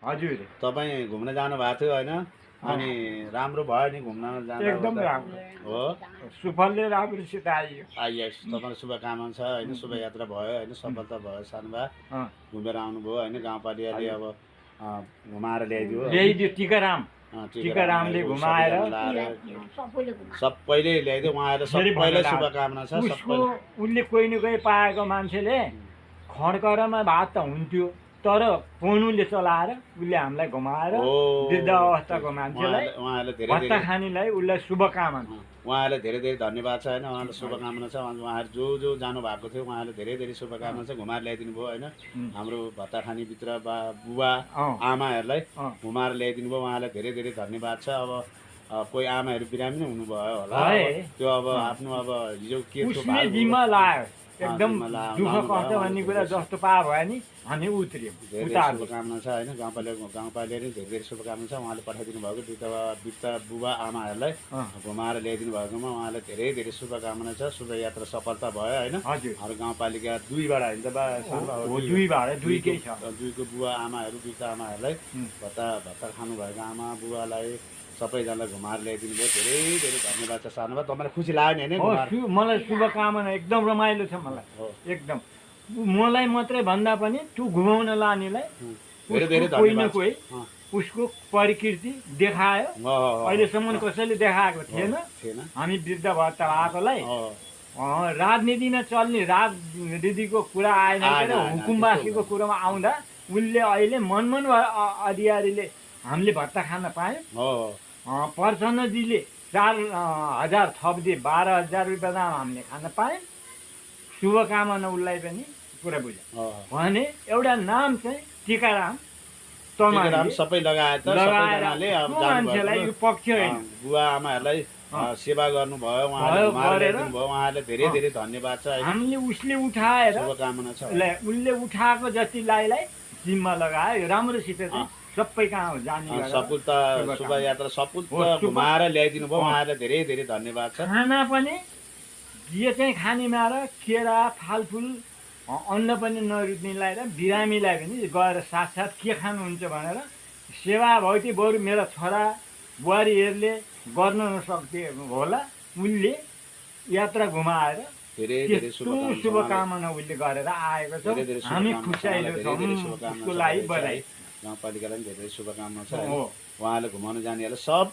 हजुर तपाईँ घुम्न जानु भएको थियो होइन अनि राम्रो भयो नि घुम्न जाँदा एकदम ओर्दा। राम्रो हो सुफलले राम्रोसित आइयो। आइएस तपाईँको शुभकामना छ होइन शुभयात्रा भयो होइन सफलता भयो सानोभा घुमेर आउनुभयो होइन गाउँपालिकाले अब घुमाएर ल्याइदियो टिकाराम टिकारामले घुमाएर सबैले ल्याइदियो उहाँहरू सबैलाई शुभकामना छ उसको उसले कोही न कोही पाएको मान्छेले खड्करमा भात त हुन्थ्यो तर फोनुले चलाएर उसले हामीलाई घुमाएर वृद्ध अवस्थाको मान्छेलाई भत्ता खानेलाई उसलाई शुभकामना उहाँहरूलाई धेरै धेरै धन्यवाद छ होइन उहाँलाई शुभकामना छ उहाँहरू जो जो जानु भएको थियो उहाँहरूलाई धेरै धेरै शुभकामना छ घुमाएर ल्याइदिनु भयो होइन हाम्रो भत्ता खानेभित्र बुबा आमाहरूलाई घुमाएर ल्याइदिनु भयो उहाँलाई धेरै धेरै धन्यवाद छ। अब कोही आमाहरू बिरामी नै हुनुभयो होला त्यो अब आफ्नो अब हिजो के जिम्मा लायो एकदम दुःख कष्ट भन्ने कुरा जस्तो पाए भयो नि हामी उत्रियौँ। शुभकामना छ होइन गाउँपालिकाले धेरै धेरै शुभकामना छ उहाँले पठाइदिनु भएको वृद्ध बुबा आमाहरूलाई घुमाएर ल्याइदिनु भएकोमा उहाँलाई धेरै धेरै शुभकामना छ। शुभयात्रा सफलता भयो होइन हाम्रो गाउँपालिका दुईबाट होइन दुईको बुवा आमाहरू वृद्ध आमाहरूलाई भत्ता खानुभएको आमा बुवालाई सबैजनालाई घुमाएर ल्याइदिनु भयो धेरै धेरै धन्यवाद छ। सानोभा तपाईँलाई खुसी लाग्यो नि होइन मलाई शुभकामना एकदम रमाइलो छ मलाई एकदम मलाई मात्रै भन्दा पनि त्यो घुमाउन लानेलाई कोही न कोही उसको प्रकृति देखायो अहिलेसम्म कसैले देखाएको थिएन। हामी वृद्ध भत्ता आएकोलाई राजनीतिमा चल्ने राजनीतिको कुरा आएन हुकुमवासीको कुरोमा आउँदा उसले अहिले मनमन अधिकारीले हामीले भत्ता खान पायौँ। प्रसन्नजीले 4,000 थपिदिए 12,000 रुपियाँ दाम हामीले खान पायौँ। शुभकामना उसलाई पनि पुरा बुझ भने एउटा नाम चाहिँ टिकाराम सबै लगाएर मान्छेलाई यो पक्ष बुवा आमाहरूलाई सेवा गर्नुभयो उहाँहरूले धेरै धेरै धन्यवाद छ। हामीले उसले उठाएर शुभकामना छ उसले उठाएको जतिलाई जिम्मा लगायो राम्रोसित सबै कहाँ जाने सफलता शुभयात्रा सफलता घुमाएर ल्याइदिनु भयो उहाँहरूलाई धेरै धेरै धन्यवाद छ। खाना पनि जे चाहिँ खानेमा र केरा फालफुल अन्न पनि नरुच्नेलाई र बिरामीलाई पनि गएर साथसाथ के खानुहुन्छ भनेर सेवा भौती बरु मेरा छोरा बुहारीहरूले गर्न नसक्थे होला उसले यात्रा घुमाएर शुभकामना उसले गरेर आएको छ। हामी खुसाइलो छौँ उसको लागि बधाई। गाउँपालिकालाई धेरै शुभकामना छ उहाँले घुमाउन जानेहरूलाई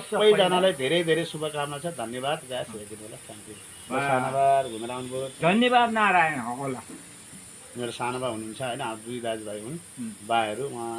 सबैजनालाई धेरै धेरै शुभकामना छ। धन्यवाद गाइस हेरिदिनुलाई थ्याङ्क यू। घुमेर आउनुभयो धन्यवाद नारायण होला। मेरो सानो बा हुनुहुन्छ होइन दुई दाजुभाइ हुन् बाहरू उहाँ